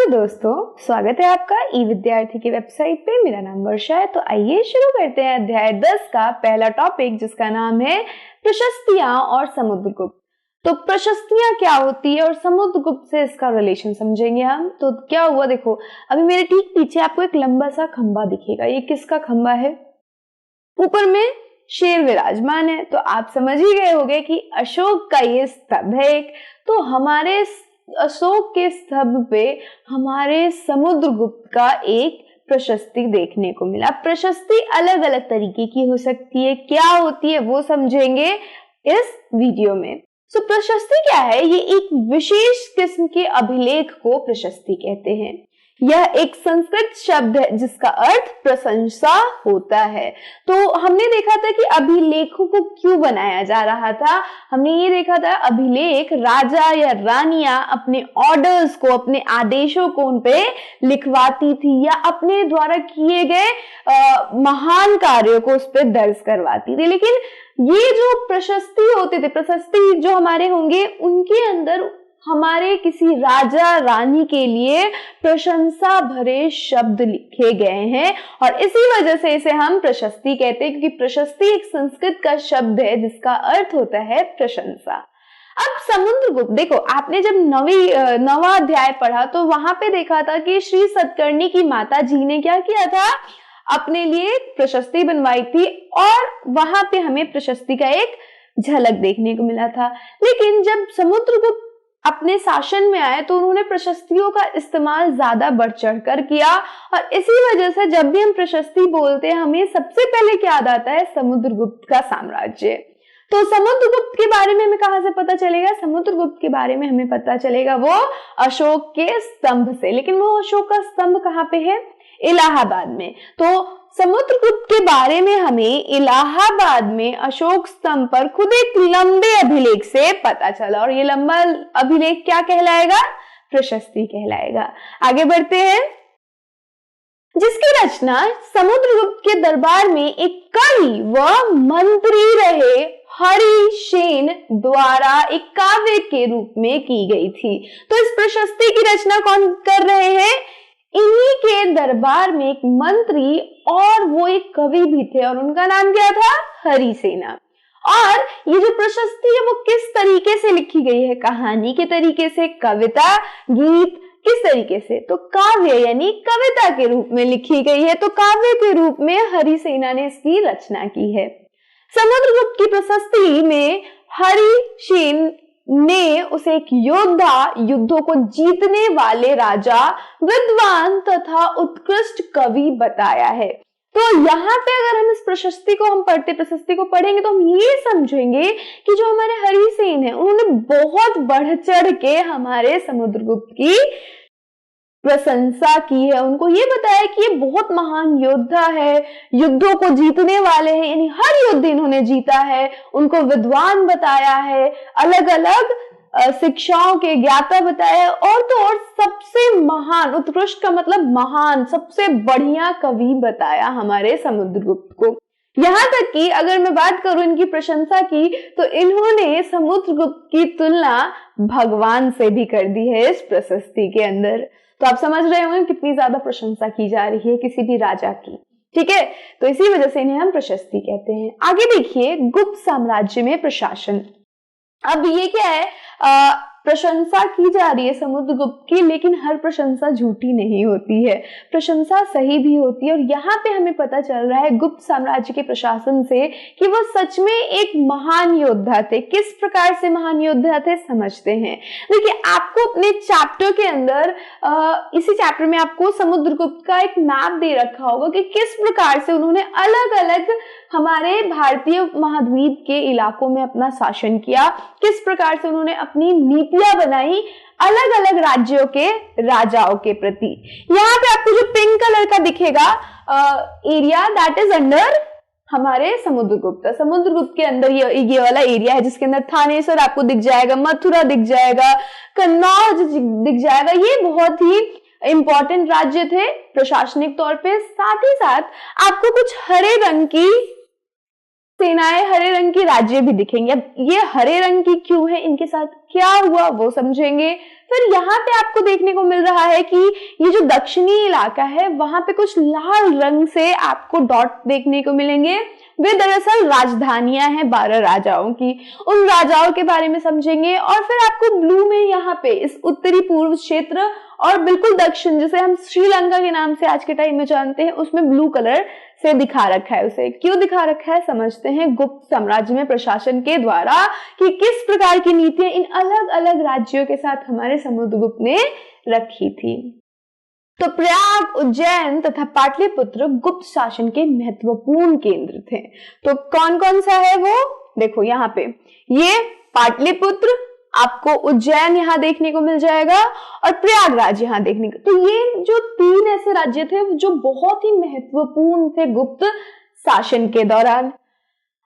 Hello दोस्तों, स्वागत है आपका ई विद्यार्थी की वेबसाइट पे। मेरा नाम वर्षा है। तो आइए शुरू करते हैं अध्याय 10 का पहला टॉपिक, जिसका नाम है प्रशस्तियां और समुद्रगुप्त। तो प्रशस्तियां क्या होती है और समुद्रगुप्त से इसका रिलेशन समझेंगे हम। तो क्या हुआ, देखो अभी मेरे ठीक पीछे आपको एक लंबा सा खंबा दिखेगा। ये किसका खंबा है? ऊपर में शेर विराजमान है। तो आप समझ ही गए होंगे कि अशोक का ये स्तंभ है एक। तो हमारे अशोक के स्तंभ पे हमारे समुद्रगुप्त का एक प्रशस्ति देखने को मिला। प्रशस्ति अलग अलग तरीके की हो सकती है, क्या होती है वो समझेंगे इस वीडियो में। प्रशस्ति क्या है? ये एक विशेष किस्म के अभिलेख को प्रशस्ति कहते हैं। यह एक संस्कृत शब्द है जिसका अर्थ प्रशंसा होता है। तो हमने देखा था कि अभिलेखों को क्यों बनाया जा रहा था। हमने ये देखा था अभिलेख राजा या रानियां अपने ऑर्डर्स को, अपने आदेशों को उन पे लिखवाती थी या अपने द्वारा किए गए महान कार्यों को उस पर दर्ज करवाती थी। लेकिन ये जो प्रशस्ति होते थे, प्रशस्ति जो हमारे होंगे, उनके अंदर हमारे किसी राजा रानी के लिए प्रशंसा भरे शब्द लिखे गए हैं और इसी वजह से इसे हम प्रशस्ति कहते हैं, क्योंकि प्रशस्ति एक संस्कृत का शब्द है जिसका अर्थ होता है प्रशंसा। अब समुद्रगुप्त, देखो आपने जब नवा अध्याय पढ़ा तो वहां पे देखा था कि श्री सतकर्णी की माता जी ने क्या किया था, अपने लिए प्रशस्ति बनवाई थी और वहां पे हमें प्रशस्ति का एक झलक देखने को मिला था। लेकिन जब समुद्रगुप्त अपने शासन में आए तो उन्होंने प्रशस्तियों का इस्तेमाल ज्यादा बढ़ चढ़ कर किया और इसी वजह से जब भी हम प्रशस्ति बोलते हैं हमें सबसे पहले क्या याद आता है? समुद्रगुप्त का साम्राज्य। तो समुद्रगुप्त के बारे में हमें कहां से पता चलेगा? समुद्रगुप्त के बारे में हमें पता चलेगा वो अशोक के स्तंभ से। लेकिन वो अशोक का स्तंभ कहाँ पे है? इलाहाबाद में। तो समुद्रगुप्त के बारे में हमें इलाहाबाद में अशोक स्तंभ पर खुद एक लंबे अभिलेख से पता चला और ये लंबा अभिलेख क्या कहलाएगा? प्रशस्ति कहलाएगा। आगे बढ़ते हैं, जिसकी रचना समुद्रगुप्त के दरबार में एक कवि व मंत्री रहे हरिसेन द्वारा एक काव्य के रूप में की गई थी। तो इस प्रशस्ति की रचना कौन कर रहे हैं? इन्हीं के दरबार में एक मंत्री और वो एक कवि भी थे और उनका नाम क्या था? हरिसेना। और ये जो प्रशस्ति है वो किस तरीके से लिखी गई है? कहानी के तरीके से, कविता, गीत, किस तरीके से? तो काव्य यानी कविता के रूप में लिखी गई है। तो काव्य के रूप में हरिसेना ने इसकी रचना की है। समुद्रगुप्त की प्रशस्ति में हरिसेन ने उसे एक योद्धा, युद्धों को जीतने वाले राजा, विद्वान तथा उत्कृष्ट कवि बताया है। तो यहाँ पे अगर हम इस प्रशस्ति को प्रशस्ति को पढ़ेंगे तो हम ये समझेंगे कि जो हमारे हरिसेन है उन्होंने बहुत बढ़ चढ़ के हमारे समुद्रगुप्त की प्रशंसा की है। उनको ये बताया कि ये बहुत महान योद्धा है, युद्धों को जीतने वाले हैं, यानी हर युद्ध इन्होंने जीता है। उनको विद्वान बताया है, अलग अलग शिक्षाओं के ज्ञाता बताया है और तो और सबसे महान, उत्कृष्ट का मतलब महान, सबसे बढ़िया कवि बताया हमारे समुद्रगुप्त को। यहाँ तक कि अगर मैं बात करूं इनकी प्रशंसा की तो इन्होंने समुद्रगुप्त की तुलना भगवान से भी कर दी है इस प्रशस्ति के अंदर। तो आप समझ रहे होंगे कितनी ज्यादा प्रशंसा की जा रही है किसी भी राजा की। ठीक है, तो इसी वजह से इन्हें हम प्रशस्ति कहते हैं। आगे देखिए, गुप्त साम्राज्य में प्रशासन। अब ये क्या है, प्रशंसा की जा रही है समुद्रगुप्त की, लेकिन हर प्रशंसा झूठी नहीं होती है, प्रशंसा सही भी होती है। और यहाँ पे हमें पता चल रहा है गुप्त साम्राज्य के प्रशासन से कि वो सच में एक महान योद्धा थे। किस प्रकार से महान योद्धा थे समझते हैं। देखिए, आपको अपने चैप्टर के अंदर इसी चैप्टर में आपको समुद्रगुप्त का एक मैप दे रखा होगा कि किस प्रकार से उन्होंने अलग अलग हमारे भारतीय महाद्वीप के इलाकों में अपना शासन किया, किस प्रकार से उन्होंने अपनी नीतियां बनाई अलग अलग राज्यों के राजाओं के प्रति। यहाँ पे आपको जो पिंक कलर का दिखेगा एरिया, दैट इज अंडर हमारे समुद्रगुप्त। समुद्रगुप्त के अंदर ये वाला एरिया है जिसके अंदर थानेसर आपको दिख जाएगा, मथुरा दिख जाएगा, कन्नौज दिख जाएगा। ये बहुत ही इंपॉर्टेंट राज्य थे प्रशासनिक तौर पे। साथ ही साथ आपको कुछ हरे रंग की सेनाएं हरे रंग की राज्य भी दिखेंगे। अब ये हरे रंग की क्यों है, इनके साथ क्या हुआ वो समझेंगे। फिर यहाँ पे आपको देखने को मिल रहा है कि ये जो दक्षिणी इलाका है वहां पे कुछ लाल रंग से आपको डॉट देखने को मिलेंगे। वे दरअसल राजधानियां हैं 12 राजाओं की। उन राजाओं के बारे में समझेंगे। और फिर आपको ब्लू में यहाँ पे इस उत्तरी पूर्व क्षेत्र और बिल्कुल दक्षिण, जिसे हम श्रीलंका के नाम से आज के टाइम में जानते हैं, उसमें ब्लू कलर से दिखा रखा है। उसे क्यों दिखा रखा है समझते हैं। गुप्त साम्राज्य में प्रशासन के द्वारा कि किस प्रकार की नीतियां इन अलग अलग राज्यों के साथ हमारे समुद्रगुप्त ने रखी थी। तो प्रयाग, उज्जैन तथा पाटलिपुत्र गुप्त शासन के महत्वपूर्ण केंद्र थे। तो कौन कौन सा है वो देखो, यहाँ पे ये पाटलिपुत्र, आपको उज्जैन यहाँ देखने को मिल जाएगा और प्रयागराज यहाँ देखने को। तो ये जो 3 ऐसे राज्य थे जो बहुत ही महत्वपूर्ण थे गुप्त शासन के दौरान।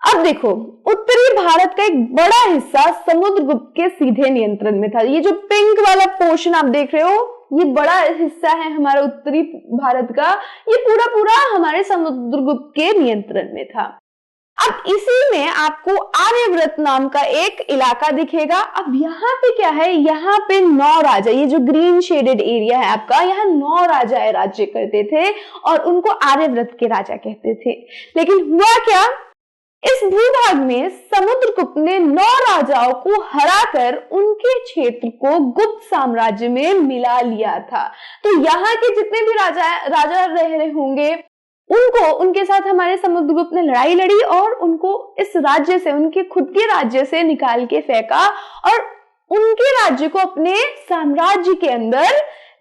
अब देखो, उत्तरी भारत का एक बड़ा हिस्सा समुद्रगुप्त के सीधे नियंत्रण में था। ये जो पिंक वाला पोर्शन आप देख रहे हो, ये बड़ा हिस्सा है हमारा उत्तरी भारत का। ये पूरा पूरा हमारे समुद्रगुप्त के नियंत्रण में था। अब इसी में आपको आर्यव्रत नाम का एक इलाका दिखेगा। अब यहाँ पे क्या है, यहाँ पे 9 राजा, ये जो ग्रीन शेडेड एरिया है आपका, यहाँ 9 राजा राज्य करते थे और उनको आर्यव्रत के राजा कहते थे। लेकिन हुआ क्या, इस भूभाग में समुद्रगुप्त ने 9 राजाओं को हराकर उनके क्षेत्र को गुप्त साम्राज्य में मिला लिया था। तो यहाँ के जितने भी राजा रह रहे होंगे उनको, उनके साथ हमारे समुद्रगुप्त ने लड़ाई लड़ी और उनको इस राज्य से, उनके खुद के राज्य से निकाल के फेंका और उनके राज्य को अपने साम्राज्य के अंदर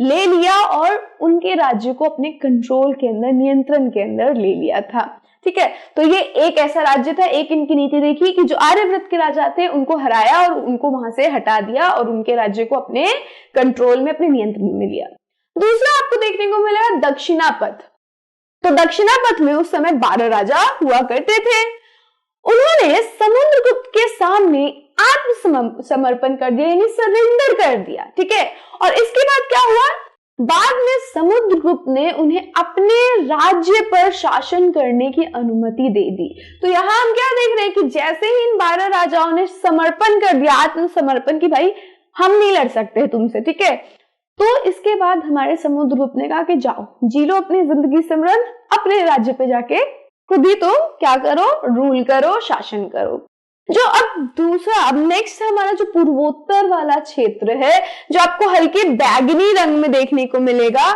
ले लिया और उनके राज्य को अपने कंट्रोल के अंदर, नियंत्रण के अंदर ले लिया था। ठीक है, तो ये एक ऐसा राज्य था। एक इनकी नीति देखी कि जो आर्यव्रत के राजा थे उनको हराया और उनको वहां से हटा दिया और उनके राज्य को अपने कंट्रोल में, अपने नियंत्रण में लिया। दूसरा आपको देखने को मिला दक्षिणापथ। तो दक्षिणापथ में उस समय 12 राजा हुआ करते थे। उन्होंने समुद्रगुप्त के सामने आत्मसमर्पण कर दिया, यानी सरेंडर कर दिया। ठीक है, और इसके बाद क्या हुआ, बाद में समुद्रगुप्त ने उन्हें अपने राज्य पर शासन करने की अनुमति दे दी। तो यहाँ हम क्या देख रहे हैं कि जैसे ही इन 12 राजाओं ने समर्पण कर दिया, आत्मसमर्पण, की भाई हम नहीं लड़ सकते तुमसे, ठीक है, तो इसके बाद हमारे समुद्रगुप्त ने कहा कि जाओ जी लो अपनी जिंदगी सिमरन, अपने राज्य पे जाके खुद ही तो क्या करो, रूल करो, शासन करो। जो अब नेक्स्ट हमारा जो पूर्वोत्तर वाला क्षेत्र है, जो आपको हल्के बैगनी रंग में देखने को मिलेगा,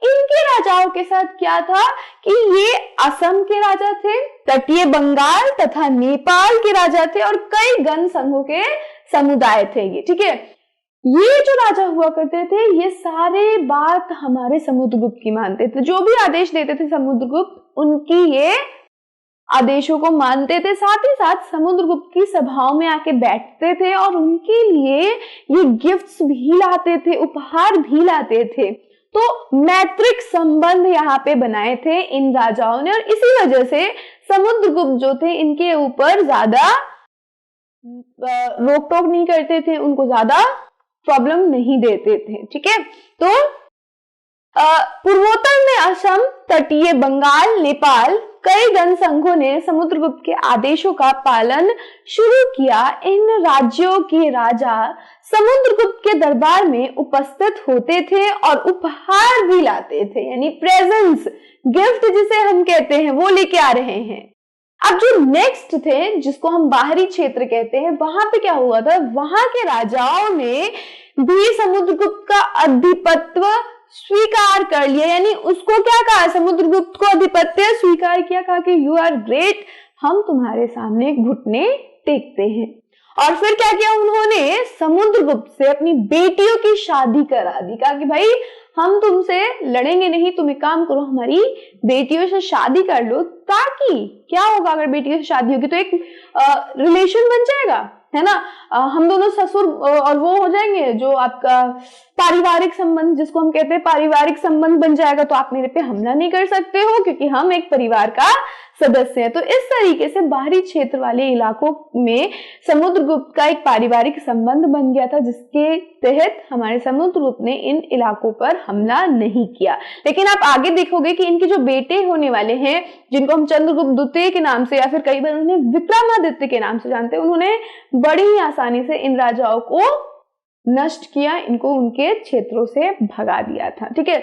इनके राजाओं के साथ क्या था कि ये असम के राजा थे, तटीय बंगाल तथा नेपाल के राजा थे और कई गण संघों के समुदाय थे ये। ठीक है, ये जो राजा हुआ करते थे ये सारे बात हमारे समुद्रगुप्त की मानते थे। जो भी आदेश देते थे समुद्रगुप्त, उनकी ये आदेशों को मानते थे। साथ ही साथ समुद्रगुप्त की सभाओं में आके बैठते थे और उनके लिए ये गिफ्ट्स भी लाते थे, उपहार भी लाते थे। तो मैत्रिक संबंध यहाँ पे बनाए थे इन राजाओं ने और इसी वजह से समुद्रगुप्त जो थे इनके ऊपर ज्यादा रोक टोक नहीं करते थे, उनको ज्यादा प्रॉब्लम नहीं देते थे। ठीक है, तो पूर्वोत्तर में असम, तटीय बंगाल, नेपाल, कई गण संघों ने समुद्रगुप्त के आदेशों का पालन शुरू किया। इन राज्यों के राजा समुद्रगुप्त के दरबार में उपस्थित होते थे और उपहार भी लाते थे, यानी प्रेजेंट्स, गिफ्ट जिसे हम कहते हैं, वो लेके आ रहे हैं। अब जो नेक्स्ट थे, जिसको हम बाहरी क्षेत्र कहते हैं, वहां पे क्या हुआ था, वहां के राजाओं ने भी समुद्रगुप्त का अधिपत्व स्वीकार कर लिया, यानी उसको क्या कहा, समुद्रगुप्त को अधिपत्य स्वीकार किया, कहा कि यू आर ग्रेट, हम तुम्हारे सामने घुटने टेकते हैं। और फिर क्या किया उन्होंने, समुद्रगुप्त से अपनी बेटियों की शादी करा दी, कहा कि भाई हम तुमसे लड़ेंगे नहीं, तुम एक काम करो, हमारी बेटियों से शादी कर लो, ताकि क्या होगा, अगर बेटियों से शादी होगी तो एक रिलेशन बन जाएगा, है ना, हम दोनों ससुर और वो हो जाएंगे, जो आपका पारिवारिक संबंध, जिसको हम कहते हैं पारिवारिक संबंध बन जाएगा तो आप मेरे पे हमला नहीं कर सकते हो क्योंकि हम एक परिवार का सदस्य हैं। तो इस तरीके से बाहरी क्षेत्र वाले इलाकों में समुद्रगुप्त का एक पारिवारिक संबंध बन गया था, जिसके तहत हमारे समुद्रगुप्त ने इन इलाकों पर हमला नहीं किया। लेकिन आप आगे देखोगे कि इनके जो बेटे होने वाले हैं, जिनको हम चंद्रगुप्त द्वितीय के नाम से या फिर कई बार उन्हें विक्रमादित्य के नाम से जानते हैं, उन्होंने बड़ी ही आसानी से इन राजाओं को नष्ट किया, इनको उनके क्षेत्रों से भगा दिया था। ठीक है,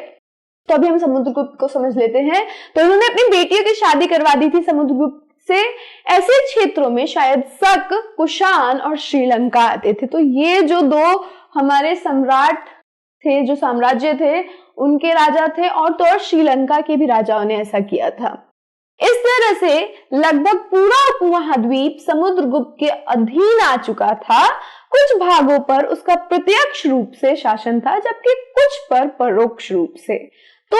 तो अभी हम समुद्रगुप्त को समझ लेते हैं। तो इन्होंने अपनी बेटियों की शादी करवा दी थी समुद्रगुप्त से ऐसे क्षेत्रों में शायद शक, कुषाण और श्रीलंका आते थे। तो ये जो दो हमारे सम्राट थे, जो साम्राज्य थे, उनके राजा थे, और तो और श्रीलंका के भी राजाओं ने ऐसा किया था। इस तरह से लगभग पूरा उपमहाद्वीप समुद्रगुप्त के अधीन आ चुका था। कुछ भागों पर उसका प्रत्यक्ष रूप से शासन था, जबकि कुछ पर परोक्ष रूप से। तो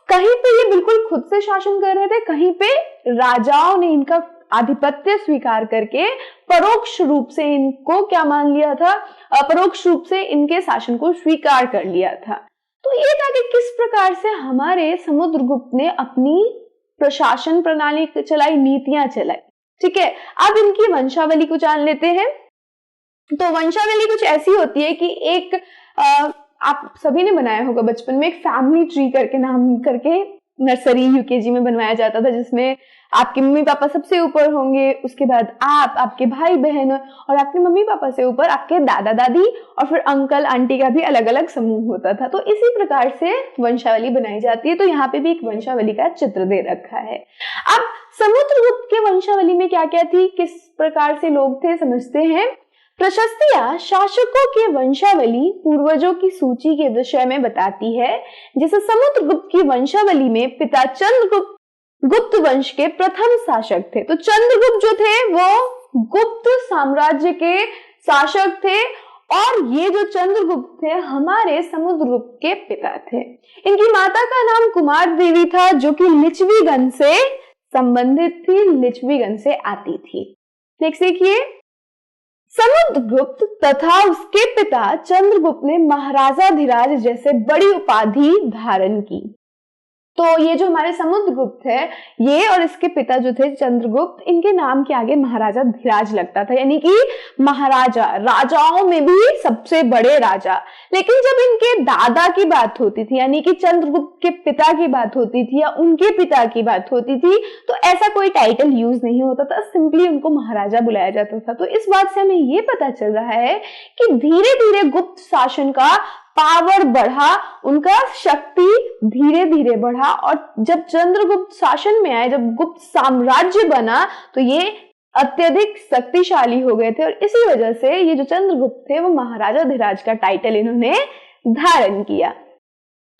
कहीं पे ये बिल्कुल खुद से शासन कर रहे थे, कहीं पे राजाओं ने इनका आधिपत्य स्वीकार करके परोक्ष रूप से इनको क्या मान लिया था, परोक्ष रूप से इनके शासन को स्वीकार कर लिया था। तो ये था कि किस प्रकार से हमारे समुद्रगुप्त ने अपनी प्रशासन प्रणाली चलाई, नीतियां चलाई। ठीक है, अब इनकी वंशावली को जान लेते हैं। तो वंशावली कुछ ऐसी होती है कि एक आप सभी ने बनाया होगा बचपन में, एक फैमिली ट्री करके नाम करके नर्सरी यूकेजी में बनवाया जाता था, जिसमें आपके मम्मी पापा सबसे ऊपर होंगे, उसके बाद आप, आपके भाई बहन, और आपके मम्मी पापा से ऊपर आपके दादा दादी, और फिर अंकल आंटी का भी अलग अलग समूह होता था। तो इसी प्रकार से वंशावली बनाई जाती है। तो यहाँ पे भी एक वंशावली का चित्र दे रखा है। अब समुद्रगुप्त के वंशावली में क्या क्या थी, किस प्रकार से लोग थे, समझते हैं। प्रशस्तियां शासकों की वंशावली पूर्वजों की सूची के विषय में बताती है। जैसे समुद्रगुप्त की वंशावली में पिता चंद्रगुप्त गुप्त वंश के प्रथम शासक थे। तो चंद्रगुप्त जो थे वो गुप्त साम्राज्य के शासक थे, और ये जो चंद्रगुप्त थे हमारे समुद्रगुप्त के पिता थे। इनकी माता का नाम कुमार देवी था, जो कि लिच्छवीगण से संबंधित थी, लिच्छवीगण से आती थी। नेक्स्ट देखिए, समुद्रगुप्त तथा उसके पिता चंद्रगुप्त ने महाराजाधिराज जैसे बड़ी उपाधि धारण की। तो ये जो हमारे समुद्रगुप्त है, ये और इसके पिता जो थे चंद्रगुप्त, इनके नाम के आगे महाराजा धीराज लगता था, यानी कि महाराजा, राजाओं में भी सबसे बड़े राजा। लेकिन जब इनके दादा की बात होती थी, यानी कि चंद्रगुप्त के पिता की बात होती थी या उनके पिता की बात होती थी, तो ऐसा कोई टाइटल यूज नहीं होता था, सिंपली उनको महाराजा बुलाया जाता था। तो इस बात से हमें ये पता चल रहा है कि धीरे धीरे गुप्त शासन का पावर बढ़ा, उनका शक्ति धीरे धीरे बढ़ा, और जब चंद्रगुप्त शासन में आए, जब गुप्त साम्राज्य बना, तो ये अत्यधिक शक्तिशाली हो गए थे। और इसी वजह से ये जो चंद्रगुप्त थे वो महाराजा धीराज का टाइटल इन्होंने धारण किया।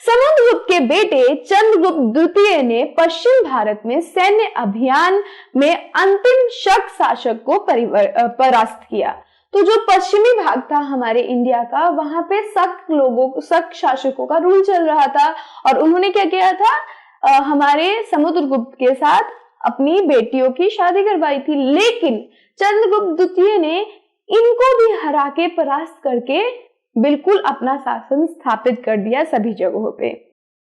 समुद्रगुप्त के बेटे चंद्रगुप्त द्वितीय ने पश्चिम भारत में सैन्य अभियान में अंतिम शक शासक को परास्त किया। तो जो पश्चिमी भाग था हमारे इंडिया का, वहां पे शक शासकों का रूल चल रहा था, और उन्होंने क्या किया था, हमारे समुद्रगुप्त के साथ अपनी बेटियों की शादी करवाई थी। लेकिन चंद्रगुप्त द्वितीय ने इनको भी हरा के परास्त करके बिल्कुल अपना शासन स्थापित कर दिया सभी जगहों पे।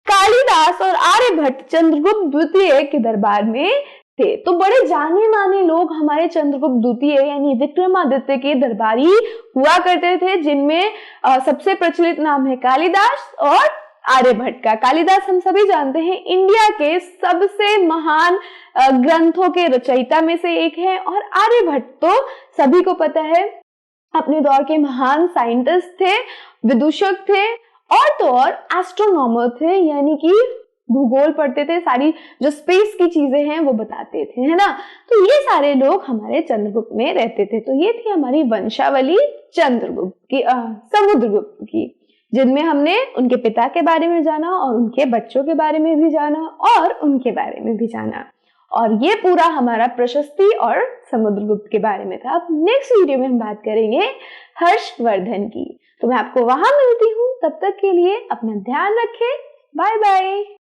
कालिदास और आर्यभट्ट चंद्रगुप्त द्वितीय के दरबार में थे। तो बड़े जाने माने लोग हमारे चंद्रगुप्त द्वितीय यानी विक्रमादित्य के दरबारी हुआ करते थे, जिनमें सबसे प्रचलित नाम है कालिदास और आर्यभट्ट का। कालिदास हम सभी जानते हैं इंडिया के सबसे महान ग्रंथों के रचयिता में से एक है, और आर्यभट्ट तो सभी को पता है अपने दौर के महान साइंटिस्ट थे, विदूषक थे, और तो और एस्ट्रोनॉमर थे, यानी कि भूगोल पढ़ते थे, सारी जो स्पेस की चीजें हैं वो बताते थे, है ना। तो ये सारे लोग हमारे चंद्रगुप्त में रहते थे। तो ये थी हमारी वंशावली चंद्रगुप्त की, समुद्रगुप्त की, जिनमें हमने उनके पिता के बारे में जाना और उनके बच्चों के बारे में भी जाना और उनके बारे में भी जाना। और ये पूरा हमारा प्रशस्ति और समुद्रगुप्त के बारे में था। अब नेक्स्ट वीडियो में हम बात करेंगे हर्षवर्धन की। तो मैं आपको वहां मिलती हूँ, तब तक के लिए अपना ध्यान रखें। Bye bye.